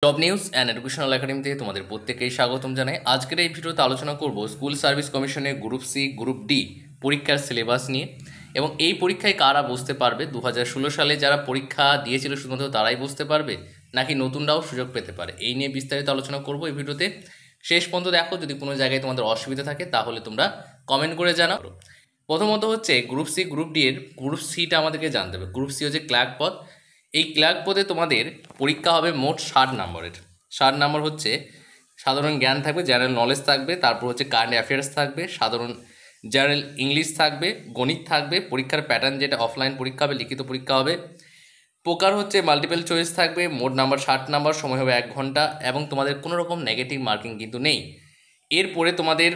Top news and educational academy থেকে তোমাদের প্রত্যেককেই স্বাগতম জানাই। আজকের এই ভিডিওতে আলোচনা করব স্কুল সার্ভিস কমিশনের গ্রুপ সি গ্রুপ ডি পরীক্ষার সিলেবাস নিয়ে এবং এই পরীক্ষায় কারা বসতে পারবে। 2016 সালে যারা পরীক্ষা দিয়েছিল শুধুমাত্র তারাই বসতে পারবে নাকি নতুনরাও সুযোগ পেতে পারে, এই নিয়ে বিস্তারিত আলোচনা করব এই ভিডিওতে। শেষ পর্যন্ত দেখো, যদি কোনো জায়গায় তোমাদের অসুবিধা থাকে তাহলে তোমরা কমেন্ট করে জানাও। প্রথমত হচ্ছে গ্রুপ সি গ্রুপ ডি এর গ্রুপ সিটা আমাদেরকে জানতে হবে। গ্রুপ সি হচ্ছে ক্লার্ক পদ। এই ক্লার্ক পদে তোমাদের পরীক্ষা হবে মোট 60 নম্বরের। 60 নম্বর হচ্ছে সাধারণ জ্ঞান থাকবে, জেনারেল নলেজ থাকবে, তারপর হচ্ছে কারেন্ট অ্যাফেয়ার্স থাকবে, সাধারণ জেনারেল ইংলিশ থাকবে, গণিত থাকবে। পরীক্ষার প্যাটার্ন যেটা অফলাইন পরীক্ষা হবে, লিখিত পরীক্ষা হবে। প্রকার হচ্ছে মাল্টিপল চয়েস থাকবে। মোট নাম্বার 60 নাম্বার, সময় হবে 1 ঘন্টা এবং তোমাদের কোনো রকম নেগেটিভ মার্কিং কিন্তু নেই। এরপরে তোমাদের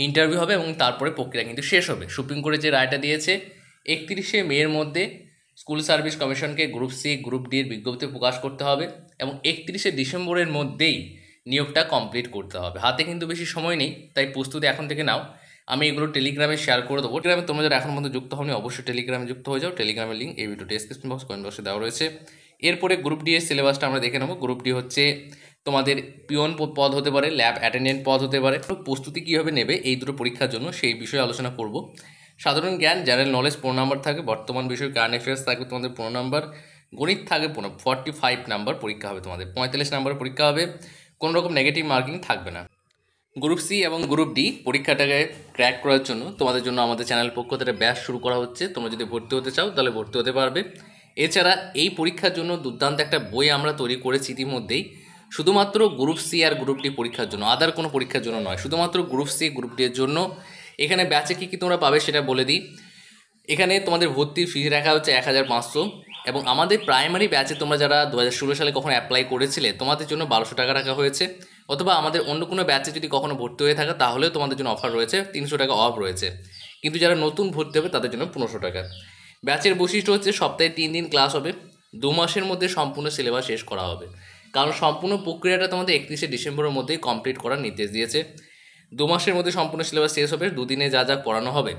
ইন্টারভিউ হবে এবং তারপরে প্রক্রিয়া কিন্তু শেষ হবে। সুপ্রিম কোর্টে যে রায়টা দিয়েছে 31শে মের মধ্যে স্কুল সার্ভিস কমিশনকে গ্রুপ সি গ্রুপ ডি এর বিজ্ঞপ্তি প্রকাশ করতে হবে এবং 31শে ডিসেম্বরের মধ্যেই নিয়োগটা কমপ্লিট করতে হবে। হাতে কিন্তু বেশি সময় নেই, তাই প্রস্তুতি এখন থেকে নাও। আমি এগুলো টেলিগ্রামে শেয়ার করে দেবো। টেলিগ্রামে তোমরা যারা এখন পর্যন্ত যুক্ত হওনি অবশ্যই টেলিগ্রামে যুক্ত হয়ে যাও। টেলিগ্রামের লিঙ্ক এই ভিডিও ডেসক্রিপশন বক্স কমেন্ট বক্সে দেওয়া রয়েছে। এরপরে গ্রুপ ডি এর সিলেবাসটা আমরা দেখে নেবো। গ্রুপ ডি হচ্ছে তোমাদের পিওন পদ হতে পারে, ল্যাব অ্যাটেন্ডেন্ট পদ হতে পারে। প্রস্তুতি কীভাবে নেবে এই দুটো পরীক্ষার জন্য সেই বিষয়ে আলোচনা করব। সাধারণ জ্ঞান জেনারেল নলেজ 15 নাম্বার থাকবে, বর্তমান বিষয় কারেন্ট অ্যাফেয়ার্স থাকবে তোমাদের 15 নাম্বার, গণিত থাকবে 45 নাম্বার পরীক্ষা হবে তোমাদের, 45 নাম্বার পরীক্ষা হবে, কোনো রকম নেগেটিভ মার্কিং থাকবে না। গ্রুপ সি এবং গ্রুপ ডি পরীক্ষাটাকে ক্র্যাক করার জন্য তোমাদের জন্য আমাদের চ্যানেল পক্ষ থেকে ব্যাচ শুরু করা হচ্ছে। তোমরা যদি ভর্তি হতে চাও তাহলে ভর্তি হতে পারবে। এছাড়া এই পরীক্ষার জন্য দুর্দান্ত একটা বই আমরা তৈরি করেছি ইতিমধ্যেই, শুধুমাত্র গ্রুপ সি আর গ্রুপ ডি পরীক্ষার জন্য, আদার কোনো পরীক্ষার জন্য নয়, শুধুমাত্র গ্রুপ সি গ্রুপ ডি এর জন্য। এখানে ব্যাচে কী কী তোমরা পাবে সেটা বলে দিই। এখানে তোমাদের ভর্তির ফি রাখা হচ্ছে 1500 এবং আমাদের প্রাইমারি ব্যাচে তোমরা যারা 2016 সালে কখনো অ্যাপ্লাই করেছিলে তোমাদের জন্য 1200 টাকা রাখা হয়েছে, অথবা আমাদের অন্য কোনো ব্যাচে যদি কখনো ভর্তি হয়ে থাকে তাহলেও তোমাদের জন্য অফার রয়েছে, 300 টাকা অফ রয়েছে। কিন্তু যারা নতুন ভর্তি হবে তাদের জন্য 1500 টাকা। ব্যাচের বৈশিষ্ট্য হচ্ছে সপ্তাহে 3 দিন ক্লাস হবে, 2 মাসের মধ্যে সম্পূর্ণ সিলেবাস শেষ করা হবে, কারণ সম্পূর্ণ প্রক্রিয়াটা তোমাদের 31শে ডিসেম্বরের মধ্যেই কমপ্লিট করার নির্দেশ দিয়েছে। 2 মাসের মধ্যে সম্পূর্ণ সিলেবাস শেষ হবে, 2 দিনে যা যা পড়ানো হবে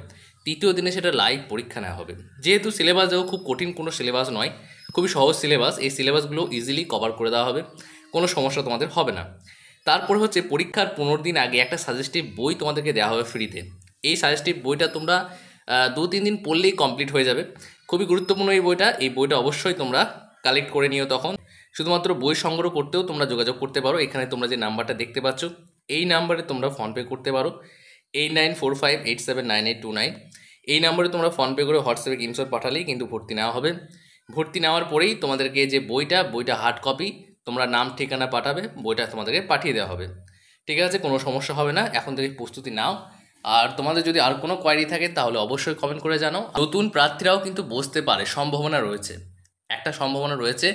3য় দিনে সেটা লাইভ পরীক্ষা নেওয়া হবে। যেহেতু সিলেবাস দেখো খুব কঠিন কোনো সিলেবাস নয়, খুবই সহজ সিলেবাস, এই সিলেবাসগুলো ইজিলি কভার করে দেওয়া হবে, কোনো সমস্যা তোমাদের হবে না। তারপর হচ্ছে পরীক্ষার 15 দিন আগে একটা সাজেস্টিভ বই তোমাদেরকে দেওয়া হবে ফ্রিতে। এই সাজেস্টিভ বইটা তোমরা 2-3 দিন পড়লেই কমপ্লিট হয়ে যাবে। খুবই গুরুত্বপূর্ণ এই বইটা অবশ্যই তোমরা কালেক্ট করে নিও। তখন শুধুমাত্র বই সংগ্রহ করতেও তোমরা যোগাযোগ করতে পারো। এখানে তোমরা যে নাম্বারটা দেখতে পাচ্ছ এই নাম্বারে তোমরা ফোনপে করতে পারো, 8945879829। এই নাম্বারে তোমরা ফোনপে করে হোয়াটসঅ্যাপে স্ক্রিনশট পাঠালেই কিন্তু ভর্তি নেওয়া হবে। ভর্তি নেওয়ার পরেই তোমাদেরকে যে বইটা হার্ড কপি তোমরা নাম ঠিকানা পাঠাবে, বইটা তোমাদেরকে পাঠিয়ে দেওয়া হবে। ঠিক আছে, কোনো সমস্যা হবে না, এখন থেকে প্রস্তুতি নাও। আর তোমাদের যদি আর কোনো কোয়ারি থাকে তাহলে অবশ্যই কমেন্ট করে জানাও। নতুন প্রার্থীরাও কিন্তু বসতে পারে, সম্ভাবনা রয়েছে, একটা সম্ভাবনা রয়েছে।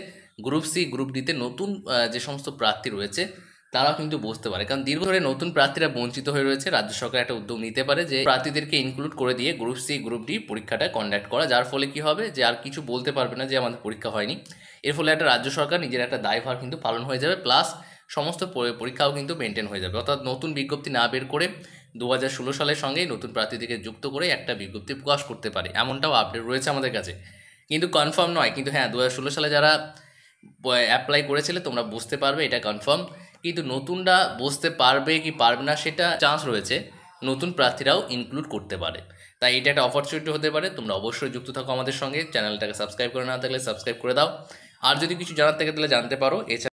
গ্রুপ সি গ্রুপ ডিতে নতুন যে সমস্ত প্রার্থী রয়েছে তারাও কিন্তু বসতে পারে, কারণ দীর্ঘ ধরে নতুন প্রার্থীরা বঞ্চিত হয়ে রয়েছে। রাজ্য সরকার একটা উদ্যোগ নিতে পারে যে প্রার্থীদেরকে ইনক্লুড করে দিয়ে গ্রুপ সি গ্রুপ ডি পরীক্ষাটা কন্ডাক্ট করা, যার ফলে কি হবে যে আর কিছু বলতে পারবে না যে আমাদের পরীক্ষা হয়নি। এর ফলে একটা রাজ্য সরকার নিজের একটা দায়ভার কিন্তু পালন হয়ে যাবে, প্লাস সমস্ত পরীক্ষাও কিন্তু মেনটেন হয়ে যাবে। অর্থাৎ নতুন বিজ্ঞপ্তি না বের করে 2016 সালের সঙ্গেই নতুন প্রার্থীদেরকে যুক্ত করে একটা বিজ্ঞপ্তি প্রকাশ করতে পারে, এমনটাও আপডেট রয়েছে আমাদের কাছে, কিন্তু কনফার্ম নয়। কিন্তু হ্যাঁ, 2016 সালে যারা অ্যাপ্লাই করেছিলে তোমরা বুঝতে পারবে, এটা কনফার্ম। কিন্তু নতুনরা বসতে পারবে কি পারবে না সেটা চান্স রয়েছে, নতুন প্রার্থীরাও ইনক্লুড করতে পারে। তাই এটা একটা অপরচুনিটি হতে পারে। তোমরা অবশ্যই যুক্ত থাকো আমাদের সঙ্গে, চ্যানেলটাকে সাবস্ক্রাইব করে না থাকলে সাবস্ক্রাইব করে দাও। আর যদি কিছু জানার থাকে তাহলে জানতে পারো। এছাড়া